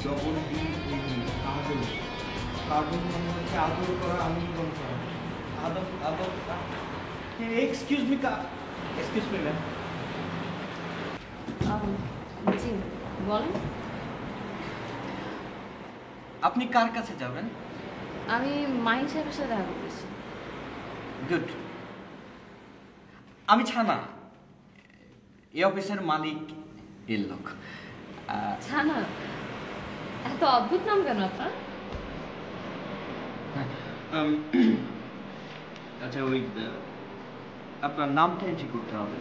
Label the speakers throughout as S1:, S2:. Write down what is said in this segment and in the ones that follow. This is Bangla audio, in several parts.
S1: ডবল ডি কাজল কাজল মানে হচ্ছে আদর করা আলিঙ্গন করা আদর আদর এক্সকিউজ মি ম্যাম
S2: জি বলেন।
S1: আপনি কার কাছে যাবেন?
S2: আমি মাহিন সাহেবের সাথে দেখা করতেছি।
S1: গুড। আমি ছানা, এই অফিসের মালিক এর লোক।
S2: ছানা? এত অদ্ভুত নাম কেন আপনার?
S1: আচ্ছা ওই আপনার নামটা এন্ট্রি করতে হবে।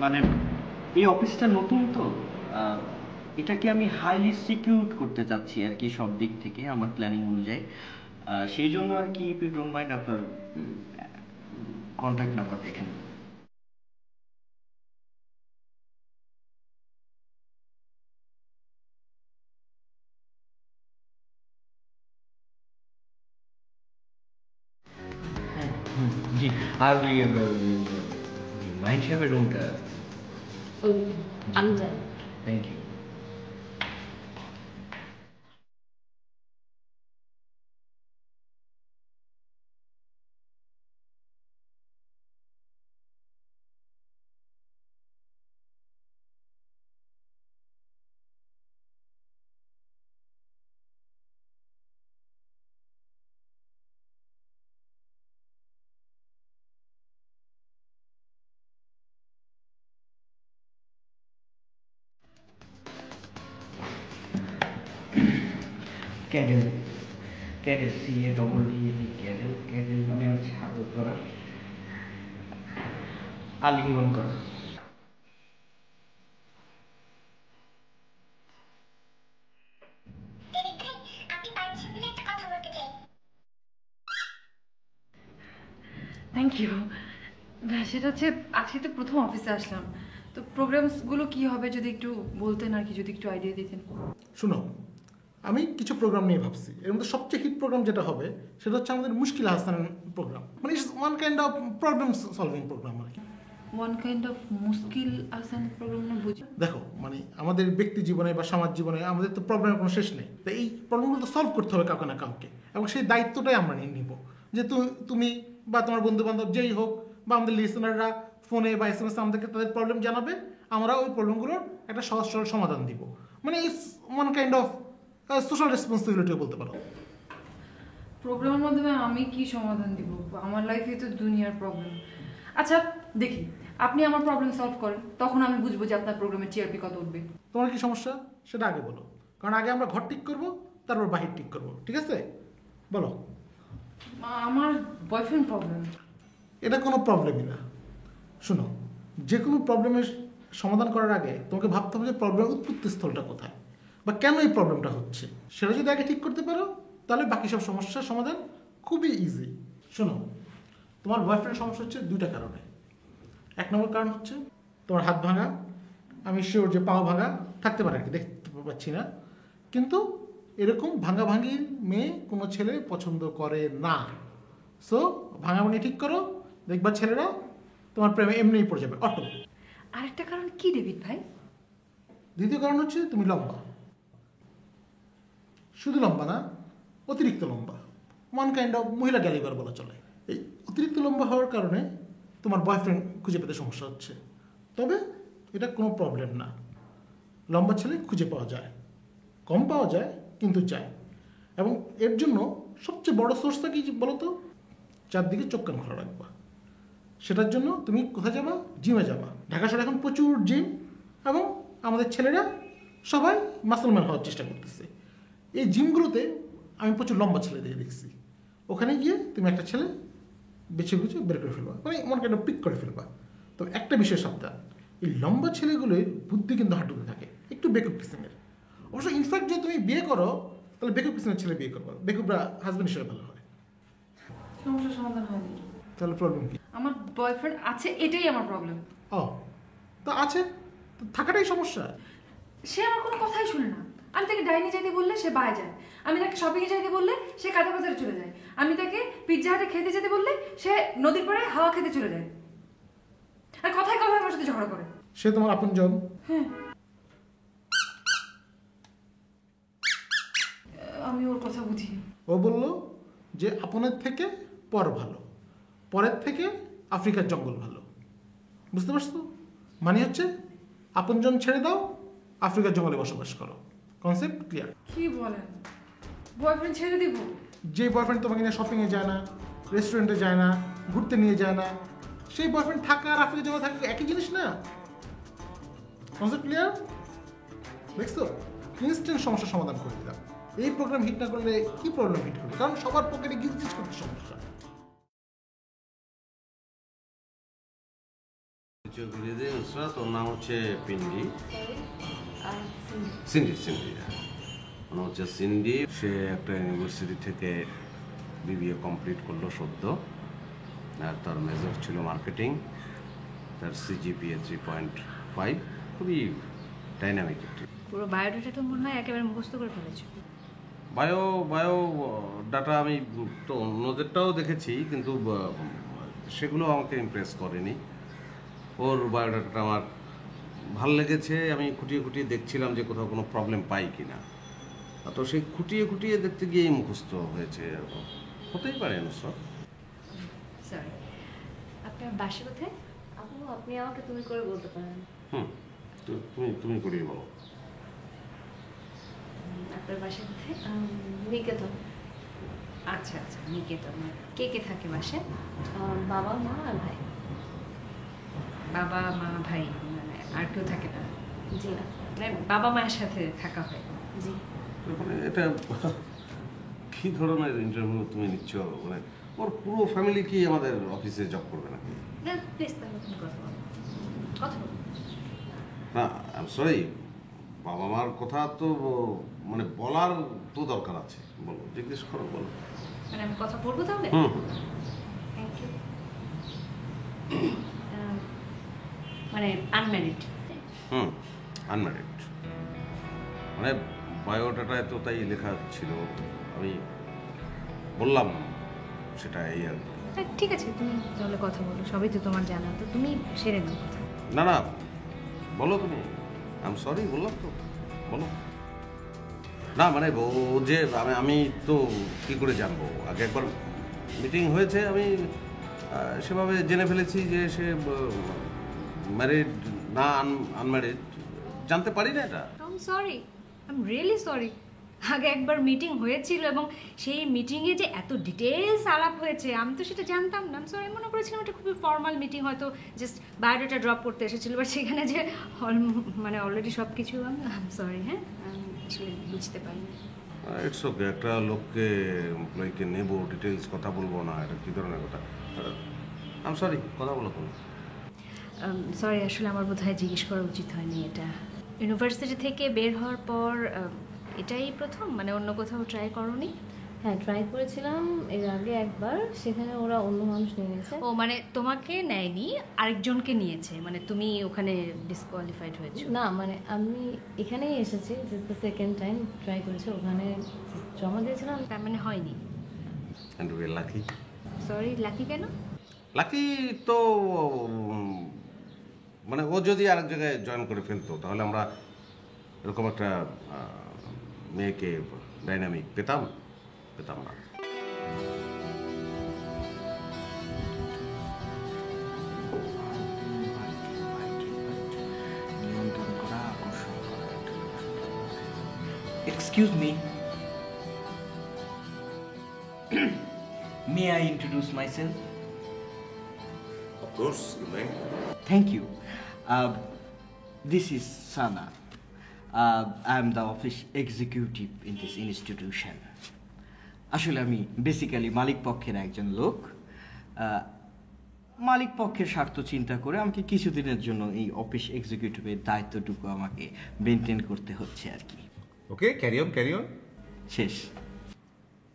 S1: মানে এই অফিসটা নতুন তো, এটাকে আমি হাইলি সিকিউর করতে চাচ্ছি আর কি, সব দিক থেকে আমার প্ল্যানিং অনুযায়ী। সেই জন্য আর কি, ইফ ইউ ডোন্ট মাইন্ড, আপনার কন্ট্যাক্ট নাম্বার দেখেন। জি। আর ওই মাইন্ড সাহেবের রুমটা।
S2: আমি যাই।
S1: Thank you. Cuddle cuddle CADDLE cuddle cuddle মানে হচ্ছে আদর করা আলিঙ্গন করা।
S3: Thank you. সেটা হচ্ছে আজকে তো প্রথম অফিসে আসলাম, তো প্রোগ্রামসগুলো কি হবে যদি একটু বলতেন আর কি, যদি একটু আইডিয়া দিতেন।
S4: শুনো, আমি কিছু প্রোগ্রাম নিয়ে ভাবছি। এর মধ্যে সবচেয়ে হিট প্রোগ্রাম যেটা হবে সেটা হচ্ছে আমাদের মুশকিল হাসানের প্রোগ্রাম। মানে it's one kind of problem solving programme আর কি।
S3: ওয়ান কাইন্ড অফ মুশকিল আসান প্রোগ্রাম না বুঝি।
S4: দেখো, মানে আমাদের ব্যক্তি জীবনে বা সমাজ জীবনে আমাদের তো প্রবলেমের কোনো শেষ নেই। তো এই প্রবলেমগুলো তো সলভ করতে হবে কাউকে না কাউকে, এবং সেই দায়িত্বটাই আমরা নিয়ে নিব। যে তুমি বা তোমার বন্ধু বান্ধব যেই হোক, বা আমাদের লিসনাররা ফোনে বা SMS আমাদেরকে তাদের প্রবলেম জানাবে, আমরা ওই প্রবলেমগুলোর একটা সহজ সরল সমাধান দিব। মানে it's one kind of social রেসপন্সিবিলিটিও বলতে পারো।
S3: প্রোগ্রামের মাধ্যমে আমি কি সমাধান দিব? আমার লাইফে তো দুনিয়ার প্রবলেম। আচ্ছা দেখি, আপনি আমার প্রবলেম সলভ করেন, তখন আমি বুঝবো যে আপনার প্রোগ্রামের টিআরপি কত উঠবে।
S4: তোমার কি সমস্যা সেটা আগে বলো, কারণ আগে আমরা ঘর ঠিক করবো, তারপর বাহির ঠিক করবো। ঠিক আছে, বলো।
S3: আমার বয়ফ্রেন্ড প্রবলেম।
S4: এটা কোনো প্রবলেমই না। শোনো, যে কোনো প্রবলেমের সমাধান করার আগে তোমাকে ভাবতে হবে যে প্রবলেমের উৎপত্তি স্থলটা কোথায়, বা কেন এই প্রবলেমটা হচ্ছে। সেটা যদি আগে ঠিক করতে পারো, তাহলে বাকি সব সমস্যার সমাধান খুবই ইজি। শোনো, তোমার বয়ফ্রেন্ড সমস্যা হচ্ছে দুইটা কারণে। এক নম্বর কারণ হচ্ছে তোমার হাত ভাঙা। আমি শিওর যে পাও ভাঙা থাকতে পারে আর কি, দেখতে পাচ্ছি না, কিন্তু এরকম ভাঙাভাঙি মেয়ে কোনো ছেলে পছন্দ করে না। সো ভাঙাভাঙি ঠিক করো, দেখবা ছেলেরা তোমার প্রেমে এমনিই পড়ে যাবে অটো।
S3: আরেকটা কারণ কি ডেভিড ভাই?
S4: দ্বিতীয় কারণ হচ্ছে তুমি লম্বা। শুধু লম্বা না, অতিরিক্ত লম্বা। ওয়ান কাইন্ড অফ মহিলা গ্যালিবার বলা চলে। এই অতিরিক্ত লম্বা হওয়ার কারণে তোমার বয়ফ্রেন্ড খুঁজে পেতে সমস্যা হচ্ছে। তবে এটা কোনো প্রবলেম না, লম্বা ছেলে খুঁজে পাওয়া যায়, কম পাওয়া যায় কিন্তু যায়। এবং এর জন্য সবচেয়ে বড় সোর্সটা কি বলো তো? চারদিকে চোখ কান খোলা রাখবা। সেটার জন্য তুমি কোথায় যাবা? জিমে যাবা। ঢাকা শহরে এখন প্রচুর জিম, এবং আমাদের ছেলেরা সবাই মাসলম্যান হওয়ার চেষ্টা করতেছে। এই জিমগুলোতে আমি প্রচুর লম্বা ছেলেদের দেখছি। ওখানে গিয়ে তুমি একটা ছেলে বেছে গুছে বের করে ফেলবা, মানে মনে কেন পিক করে ফেলবা। তো একটা বিষয় সাবধান, এই লম্বা ছেলেগুলোর বুদ্ধি কিন্তু হাঁটুতে থাকে, একটু বেকুব কিসিমের। অবশ্য ইনফ্যাক্ট যদি তুমি বিয়ে করো, তাহলে বেকুব কিসিমের ছেলে বিয়ে করবা, বেকুবরা হাজব্যান্ড হিসেবে ভালো হয়।
S3: সমস্যার সমাধান হয়নি।
S4: তাহলে প্রবলেম কি?
S3: আমার বয়ফ্রেন্ড আছে, এটাই আমার প্রবলেম।
S4: ও, তা আছে, তো থাকাটাই সমস্যা।
S3: সে আমার কোনো কথাই শুনে না। আমি তাকে ডাইনি যাইতে বললে সে বায়ে যায়, আমি তাকে শপিং এ যাইতে বললে সে কাঁচা বাজারে চলে যায়, আমি তাকে পিৎজা হাটে খেতে যেতে বললে সে নদীর পাড়ে হাওয়া খেতে চলে যায়, আর কথায় কথায় আমার সাথে ঝগড়া করে।
S4: সে তোমার আপনজন?
S3: হ্যাঁ, আমি ওর কথা বুঝিনি।
S4: ও বলল যে আপনের থেকে পর ভালো, পরের থেকে আফ্রিকার জঙ্গল ভালো। বুঝতে পারছো? মানে হচ্ছে আপনজন ছেড়ে দাও, আফ্রিকার জঙ্গলে বসবাস করো। Concept clear?
S3: কি বলেন, বয়ফ্রেন্ড ছেড়ে দিব?
S4: যে বয়ফ্রেন্ড তোমাকে নিয়ে শপিংয়ে যায় না, রেস্টুরেন্টে যায় না, ঘুরতে নিয়ে যায় না, সেই বয়ফ্রেন্ড থাকা আর আফ্রিকার জঙ্গলে থাকা একই জিনিস না। Concept clear? দেখছো, ইনস্ট্যান্ট সমস্যার সমাধান করে দিলাম। এই প্রোগ্রাম হিট না করলে কি প্রবলেম হিট করবে? কারণ সবার পকেটে গিজগিজ করতে সমস্যা।
S5: তোর নাম হচ্ছে পিন্ডি,
S2: সিন্ডি।
S5: সিন্ডি মানে হচ্ছে সিন্ডি। সে একটা ইউনিভার্সিটি থেকে বিবিএ কমপ্লিট করলো সদ্য, আর তার মেজর ছিল মার্কেটিং। তার সিজিপিএ 3.5, খুবই ডাইনামিক একটি।
S6: পুরো বায়োডাটা তো মনে হয় একেবারে মুখস্থ করে ফেলেছো।
S5: বায়ো ডাটা আমি তো অন্যদেরটাও দেখেছি, কিন্তু সেগুলো আমাকে ইমপ্রেস করেনি। ওর বায়োডাটাটা আমার ভাল লেগেছে। আমি খুঁটিয়ে খুঁটিয়ে দেখছিলাম যে কোথাও কোনো প্রবলেম পাই কি না। তো সেই খুঁটিয়ে খুঁটিয়ে দেখতে গিয়েই মুখস্থ হয়েছে। হতেই পারে নুসরাত।
S6: সরি, আপনার বাসা কোথায়?
S2: আপু আপনি আমাকে তুমি করে বলতে পারেন।
S5: তুমি করিয়ে বলো।
S6: আপনার বাসা কোথায়?
S2: নিকেতন।
S6: আচ্ছা আচ্ছা, নিকেতন। কে কে থাকে বাসায়?
S2: বাবা মা আর ভাই।
S6: বাবা মা ভাই, মানে আর কেউ থাকে না?
S2: জি না।
S6: মানে বাবা মায়ের সাথে থাকা হয়?
S2: জি।
S5: মানে এটা কি ধরনের ইন্টারভিউ তুমি নিচ্ছ? মানে ওর পুরো ফ্যামিলি কি আমাদের অফিসে জব করবে নাকি?
S6: না প্লিজ, তাহলে তুমি কথা বলো, কথা বলো।
S5: না আই এম সরি, বাবা মার কথা তো মানে বলার তো দরকার আছে। বলো, জিজ্ঞেস করো, বলো।
S6: মানে আমি কথা বলবো তাহলে?
S5: হুম।
S6: Thank you. মানে আনম্যারিড?
S5: আনম্যারিড। মানে বায়োডাটায় তো তাই লেখা ছিল, আমি বললাম সেটা, এই আর কি।
S6: ঠিক আছে, তুমি তাহলে কথা বলো, সবই তো তোমার জানা, তো তুমি সেরে নাও কথা।
S5: না বলো তুমি। আই এম সরি বললাম তো, বলো। না মানে ও যে আমি তো কী করে জানবো? আগে একবার মিটিং হয়েছে, আমি সেভাবে জেনে ফেলেছি যে সে ম্যারিড না আনম্যারিড, জানতে পারি না এটা।
S6: I am sorry, I am really sorry. আগে একবার মিটিং হয়েছিল এবং সেই মিটিংয়ে যে এত ডিটেলস আলাপ হয়েছে আমি তো সেটা জানতাম না। সরি, মনে করেছিলাম এটা খুবই ফর্মাল মিটিং, হয়তো জাস্ট বায়োডাটা ড্রপ করতে এসেছিল, বাট সেখানে যে মানে অলরেডি সব কিছু। আই এম সরি, হ্যাঁ, আমি আসলে বুঝতে পারিনি।
S5: ইটস ওকে, একটা লোককে এমপ্লয়িকে নেবো, ডিটেলস কথা বলবো না, এটা কী ধরনের কথা? আই এম সরি, কথা বলো তুমি।
S6: সরি, আসলে আমার বোধহয় জিজ্ঞেস করা উচিত হয়নি এটা। ইউনিভার্সিটি থেকে বের হওয়ার পর এটাই প্রথম, মানে অন্য কোথাও ট্রাই করোনি?
S2: হ্যাঁ, ট্রাই করেছিলাম এর আগে একবার, সেখানে ওরা অন্য মানুষ নিয়ে গেছে।
S6: ও মানে তোমাকে নেয়নি, আরেকজনকে নিয়েছে, মানে তুমি ওখানে ডিসকোয়ালিফাইড হয়েছো?
S2: না মানে আমি এখানেই এসেছি, this the second time try করেছি, ওখানে জমা দিয়েছিলাম।
S6: তার মানে হয়নি?
S5: And we are lucky.
S6: Sorry, lucky কেন?
S5: লাকি তো মানে ও যদি আরেক জায়গায় জয়েন করে ফেলতো তাহলে আমরা এরকম একটা মেয়েকে ডাইনামিক পেতাম না।
S7: Excuse me. May I introduce myself?
S5: Of course, you may.
S7: Thank you. This is Sana. I am the office executive in this institution. আসলে আমি বেসিক্যালি মালিক পক্ষের একজন লোক। মালিক পক্ষের স্বার্থ চিন্তা করে আমাকে কিছুদিনের জন্য এই অফিস এক্সিকিউটিভের দায়িত্বটুকু আমাকে মেনটেন করতে হচ্ছে আর কি।
S8: Okay, carry on.
S7: শেষ।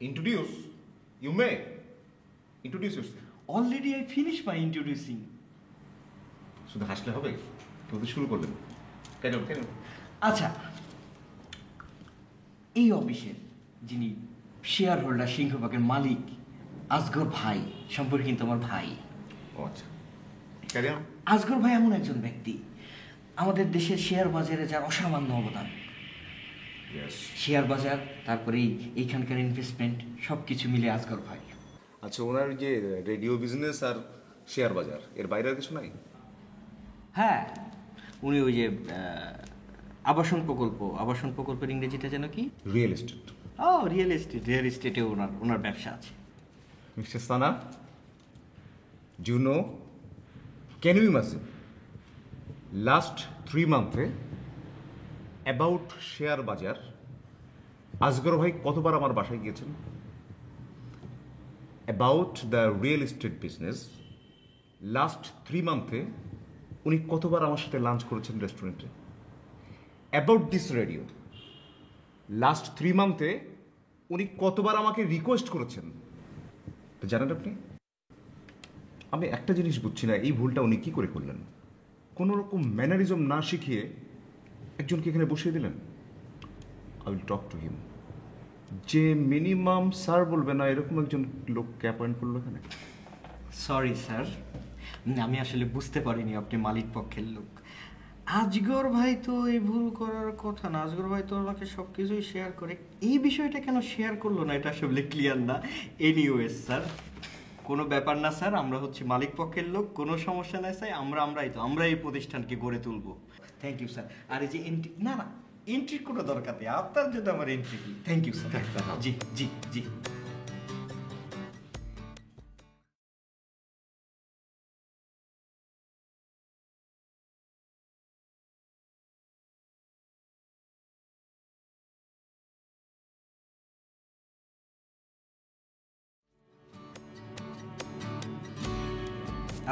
S8: Introduce. You may. Introduce yourself.
S7: Already I finish my introducing.
S8: শুধু হাসলে হবে? তো শুরু করবেন। Carry on.
S7: আচ্ছা, এই অফিসের যিনি শেয়ার হোল্ডার সিংহভাগের মালিক আসগর ভাই সম্পর্কে কিন্তু আমার ভাই।
S8: ও আচ্ছা, ক্যারি অন।
S7: আসগর ভাই এমন একজন ব্যক্তি আমাদের দেশের শেয়ার বাজারে যার অসামান্য অবদান। শেয়ার বাজার, তারপরে এইখানকার ইনভেস্টমেন্ট সব কিছু মিলে আসগর ভাই।
S8: আচ্ছা, ওনার যে রেডিও বিজনেস আর শেয়ার বাজার, এর বাইরে আর কিছু নাই?
S7: হ্যাঁ, উনি ওই যে আবাসন প্রকল্পের ইংরেজিটা যেন কি?
S8: Real estate.
S7: ও, রিয়েল এস্টেটে ওনার ব্যবসা আছে।
S8: Mister Sana, do you know, can you imagine last 3 মান্থে অ্যাবাউট শেয়ার বাজার আসগর ভাই কতবার আমার বাসায় গিয়েছেন? About the real estate business last 3 মান্থে উনি কতবার আমার সাথে লাঞ্চ করেছেন রেস্টুরেন্টে? অ্যাবাউট দিস রেডিও লাস্ট 3 মান্থে উনি কতবার আমাকে রিকোয়েস্ট করেছেন জানেন আপনি? আমি একটা জিনিস বুঝছি না, এই ভুলটা উনি কি করে করলেন? কোনো রকম ম্যানারিজম না শিখিয়ে একজনকে এখানে বসিয়ে দিলেন। I will talk to him. যে মিনিমাম স্যার বলবে না এরকম একজন লোককে অ্যাপয়েন্ট করলো এখানে।
S7: সরি স্যার, আমি আসলে বুঝতে পারিনি আপনি মালিক পক্ষের লোক। আজগর ভাই তো এই ভুল করার কথা না। আজগর ভাই তো আমাকে সব কিছুই শেয়ার করে, এই বিষয়টা কেন শেয়ার করলো না এটা আসলে ক্লিয়ার না। এনিওয়েজ স্যার, কোনো ব্যাপার না স্যার, আমরা হচ্ছে মালিক পক্ষের লোক, কোনো সমস্যা নাই স্যার। আমরা এই প্রতিষ্ঠানকে গড়ে তুলবো। Thank you sir. আর এই যে এন্ট্রি, না এন্ট্রির কোনো দরকার নেই, আপনার জন্য আমার এন্ট্রি। Thank you sir. জি জি জি।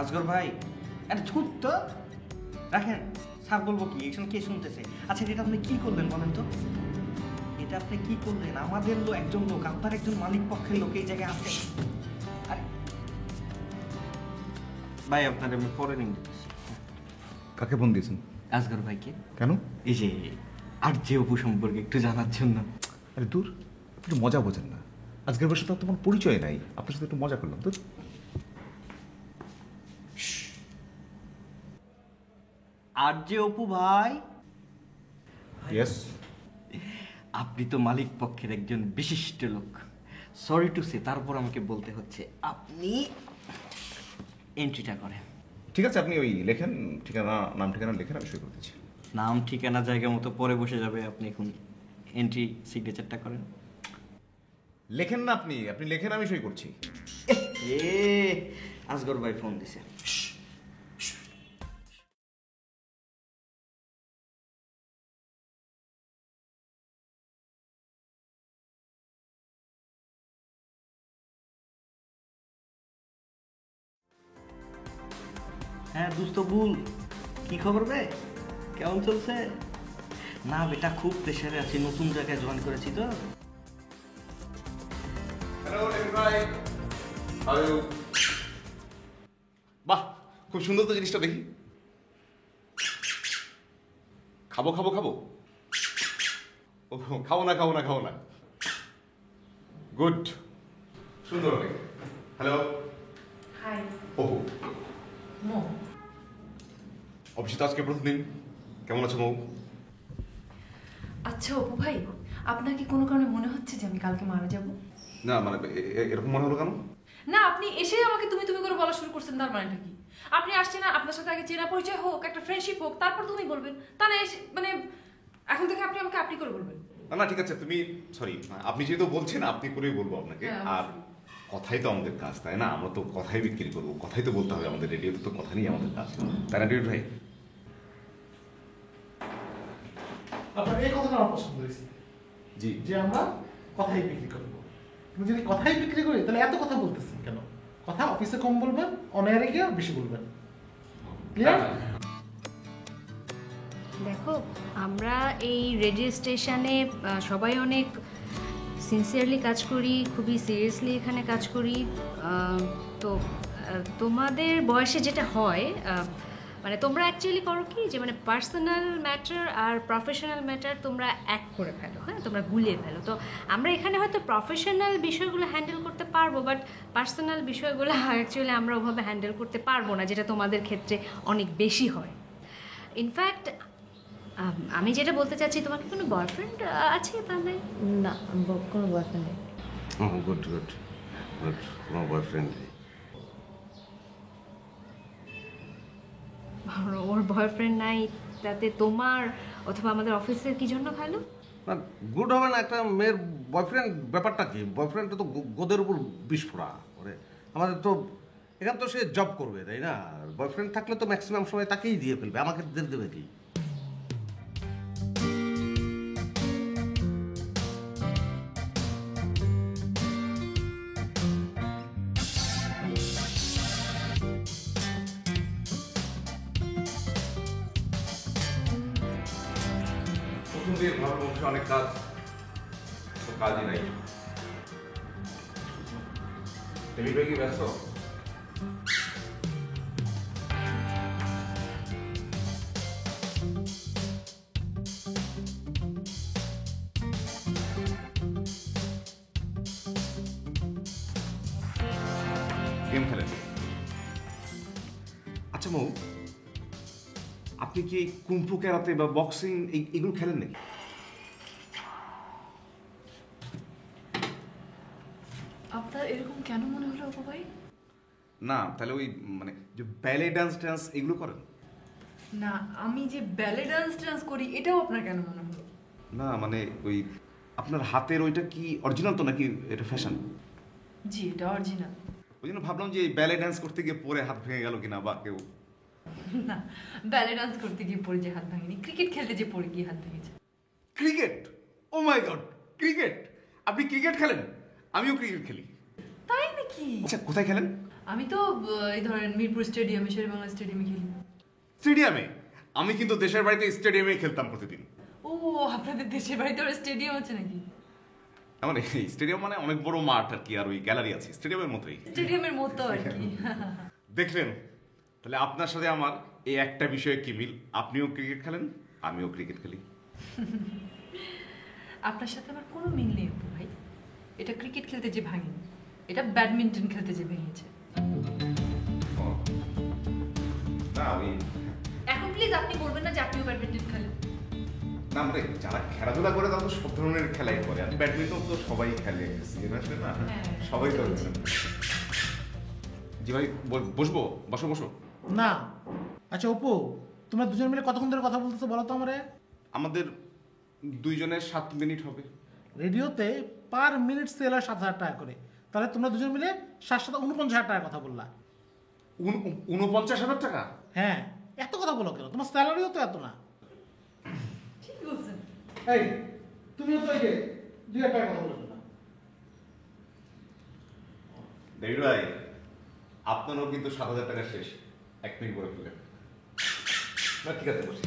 S7: আসগর ভাই, আরে ছুট তো রাখেন, স্যার বলবো কি, এখন কে শুনতেছে? আচ্ছা, এটা আপনি কি করলেন বলেন তো? এটা আপনি কি করলেন? আমাদের একজন লোক, আপনার একজন মালিক পক্ষের লোক এই জায়গায় আছে। আরে ভাই, আপনার আমি পরে নিয়ে দিতেছি।
S8: কাকে ফোন দিয়েছেন?
S7: আসগর ভাইকে।
S8: কেন?
S7: এই যে আর যে অপু সম্পর্কে একটু জানার জন্য।
S8: আরে দূর, একটু মজা বোঝেন না। আজকের বসে তো তোমার পরিচয় নাই, আপনার সাথে একটু মজা করলাম। দূর।
S7: আর যে অপু ভাই,
S8: ইয়েস,
S7: আপনি তো মালিক পক্ষের একজন বিশিষ্ট লোক। সরি টু সে, তারপর আমাকে বলতে হচ্ছে, আপনি এন্ট্রিটা করেন।
S8: ঠিক আছে, আপনি ওই লেখেন, ঠিকানা, নাম ঠিকানা লেখেন, আমি সই করে দিচ্ছি।
S7: নাম ঠিকানা জায়গা মতো পরে বসে যাবে, আপনি এখন এন্ট্রি সিগনেচারটা করেন।
S8: লেখেন না আপনি, আপনি লেখেন, আমি সই করছি।
S7: আসগর ভাই ফোন দিছে। হ্যাঁ দোস্ত বল, কি খবর বে? কেমন চলছে? না বেটা, খুব প্রেশারে আছি, নতুন জায়গায় জয়েন করেছি তো।
S8: বাহ, খুব সুন্দর তো জিনিসটা, দেখি। খাবো খাবো খাবো? ও, খাবো না খাবো না খাবো না। গুড, সুন্দর অনেক। Hello,
S3: hi.
S8: অপু।
S3: মো।
S8: অফিসে তো আজকে প্রথম দিন, কেমন আছো মৌ?
S3: আচ্ছা অপু ভাই, আপনার কি কোনো কারণে মনে হচ্ছে যে আমি কালকে মারা যাব?
S8: না মানে এরকম মনে হলো কেন?
S3: না, আপনি এসেই আমাকে তুমি তুমি করে বলা শুরু করছেন, তার মানেটা কি? আপনি আসছেন না, আপনার সাথে আগে চেনা পরিচয় হোক, একটা ফ্রেন্ডশিপ হোক, তারপর তুমি বলবেন। তা না এসে মানে এখন থেকে আপনি আমাকে আপনি করে বলবেন।
S8: না না, ঠিক আছে, তুমি সরি, আপনি যেহেতু বলছেন আপনি করেই বলবো আপনাকে।
S3: হ্যাঁ,
S8: আর কথাই তো আমাদের কাজ, তাই না? আমরা তো কথাই বিক্রি করবো, কথাই তো বলতে হবে আমাদের। রেডিওতে তো কথা নিয়ে আমাদের কাজ, তাই না ডেভিড ভাই?
S4: আপনার এই কথাটা আমার পছন্দ হয়েছে,
S8: জি,
S4: যে আমরা কথাই বিক্রি করবো। কিন্তু যদি কথাই বিক্রি করি তাহলে এত কথা বলতেছেন কেন? কথা অফিসে কম বলবেন, অনএয়ারে গিয়ে বেশি বলবেন। ক্লিয়ার?
S6: দেখো, আমরা এই রেডিও স্টেশনে সবাই অনেক সিনসিয়ারলি কাজ করি, খুবই সিরিয়াসলি এখানে কাজ করি। তো তোমাদের বয়সে যেটা হয়, মানে তোমরা অ্যাকচুয়ালি করো কি যে মানে পার্সোনাল ম্যাটার আর প্রফেশনাল ম্যাটার তোমরা এক করে ফেলো, হ্যাঁ, তোমরা গুলিয়ে ফেলো। তো আমরা এখানে হয়তো প্রফেশনাল বিষয়গুলো হ্যান্ডেল করতে পারবো, বাট পার্সোনাল বিষয়গুলো অ্যাকচুয়ালি আমরা ওভাবে হ্যান্ডেল করতে পারবো না, যেটা তোমাদের ক্ষেত্রে অনেক বেশি হয়। ইনফ্যাক্ট আমি যেটা বলতে চাচ্ছি, তোমার কি কোনো বয়ফ্রেন্ড আছে তাহলে?
S2: না, কোনো বয়ফ্রেন্ড নেই।
S5: গুড গুড গুড, কোনো বয়ফ্রেন্ড নেই।
S6: ওর বয়ফ্রেন্ড নাই, তাতে তোমার অথবা আমাদের অফিসের কি জন্য ভালো?
S5: না গুড হবে না, একটা মেয়ের বয়ফ্রেন্ড ব্যাপারটা কি? বয়ফ্রেন্ডটা তো গোদের উপর বিস্ফোরা ওরে। আমাদের তো এখানে তো সে জব করবে, তাই না? বয়ফ্রেন্ড থাকলে তো ম্যাক্সিমাম সময় তাকেই দিয়ে ফেলবে, আমাকে দেবে কি?
S8: প্রথম দিয়ে ভালো বংশে অনেক কাজ, তো কাজই নাই। তুমি ভাই কি ব্যস্ত? গেম খেলেন? আচ্ছা মৌ, আপনি কি কুম্ফু ক্যারাতে বা বক্সিং এগুলো খেলেন নাকি?
S3: আপনার এরকম কেন মনে হলো অপু ভাই?
S8: না, তাহলে ওই মানে যে ব্যালে ডান্স এগুলো করেন?
S3: না, আমি যে ব্যালে ডান্স করি এটাও আপনার কেন মনে হলো?
S8: না মানে ওই আপনার হাতের ওইটা কি অরিজিনাল তো নাকি এটা ফ্যাশন?
S3: জি, এটা অরিজিনাল।
S8: ওই জন্য ভাবলাম যে ব্যালে ডান্স করতে গিয়ে পরে হাত ভেঙে গেল কিনা বা কেউ।
S3: না, ব্যালে ডান্স করতে গিয়ে পড়ে যে হাত ভাঙেনি, ক্রিকেট খেলতে যে পড়ে গিয়ে হাত ভেঙেছে।
S8: ক্রিকেট? ও মাই গড, ক্রিকেট! আপনি ক্রিকেট খেলেন? আমিও ক্রিকেট খেলি।
S3: তাই নাকি?
S8: আচ্ছা কোথায় খেলেন?
S3: আমি তো এই ধরেন মিরপুর স্টেডিয়ামে, শেরেবাংলা স্টেডিয়ামে খেলি।
S8: স্টেডিয়ামে? আমি কিন্তু দেশের বাড়িতে স্টেডিয়ামে খেলতাম প্রতিদিন।
S3: ও, আপনাদের দেশের বাড়িতে ওর স্টেডিয়াম আছে নাকি?
S8: মানে স্টেডিয়াম মানে অনেক বড় মাঠ আর কি, আর ওই গ্যালারি আছে স্টেডিয়ামের মতোই।
S3: স্টেডিয়ামের মতো আর কি।
S8: দেখলেন? তাহলে আপনার সাথে আমার এই একটা বিষয়ে কি মিল? আপনিও ক্রিকেট খেলেন, আমিও ক্রিকেট খেলি।
S3: আপনার সাথে আমার কোনো মিল নেই অপু ভাই। এটা ক্রিকেট খেলতে যে ভাঙেনি, এটা ব্যাডমিন্টন খেলতে যে ভেঙেছে।
S8: না আমি
S3: এখন প্লিজ আপনি বলবেন না যে আপনিও ব্যাডমিন্টন খেলেন।
S8: না মানে যারা খেলাধুলা করে তারা তো সব ধরনের খেলাই করে, আর ব্যাডমিন্টন তো সবাই খেলে, সিজন আসলে না সবাই তো। জি ভাই বসবো? বসো বসো।
S4: না। আচ্ছা অপু, তোমরা দুজন মিলে কতক্ষণ ধরে কথা বলতেছো বলো তো আমারে?
S8: আমাদের দুইজনের 7 মিনিট হবে।
S4: রেডিওতে পার মিনিট সেল হয় 7,000 টাকা করে, তাহলে তোমরা দুজন মিলে 49,000 টাকা কথা বললা।
S8: 49,000 টাকা?
S4: হ্যাঁ, এত কথা বলো কেন? তোমার স্যালারিও তো এত না।
S3: ঠিক বলছেন।
S4: এই তুমিও তো এই যে 2,000 টাকা কথা বলছো না।
S8: দেবী ভাই, আপনারও কিন্তু 7,000 টাকা শেষ, 1 মিনিট পরে ফেলেন। না ঠিক আছে বসে।